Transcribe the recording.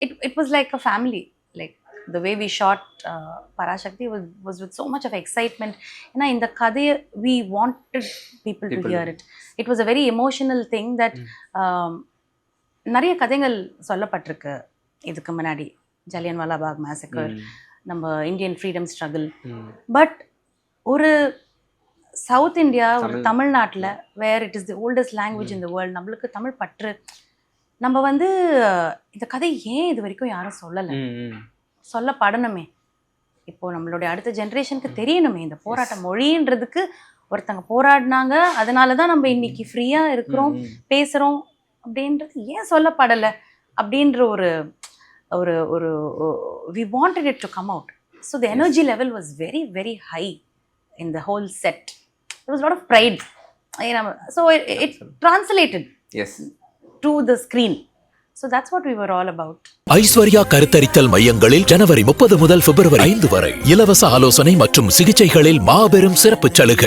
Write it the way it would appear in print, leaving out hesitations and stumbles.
it was like a family. Like the way we shot Parashakti was with so much of excitement. ஏன்னா இந்த கதையை we wanted people to hear it. It was a very emotional thing that நிறைய கதைகள் சொல்லப்பட்டிருக்கு இதுக்கு முன்னாடி. Jallianwala Bagh massacre, நம்ம Indian freedom struggle. But ஒரு சவுத் இந்தியா, ஒரு தமிழ்நாட்டில் where it is the oldest language in the world, நம்மளுக்கு தமிழ் பற்று, நம்ம வந்து இந்த கதை ஏன் இது வரைக்கும் யாரும் சொல்லலை, சொல்லப்படணுமே. இப்போது நம்மளுடைய அடுத்த ஜென்ரேஷனுக்கு தெரியணுமே இந்த போராட்ட மொழின்றதுக்கு ஒருத்தங்க போராடினாங்க, அதனால தான் நம்ம இன்னைக்கு ஃப்ரீயாக இருக்கிறோம், பேசுகிறோம் அப்படின்றது ஏன் சொல்லப்படலை அப்படின்ற ஒரு ஒரு ஒரு we wanted it to come out. So the energy level was very, very high in the whole set. There was a lot of pride. So it translated to the screen. So that's what we were all about. Aishwarya கருத்தரித்தல் மையங்களில் ஜனவரி 30 முதல் பிப்ரவரி 5 வரை இலவச ஆலோசனை மற்றும் சிகிச்சைகளில் மாபெரும் சிறப்பு சலுகை.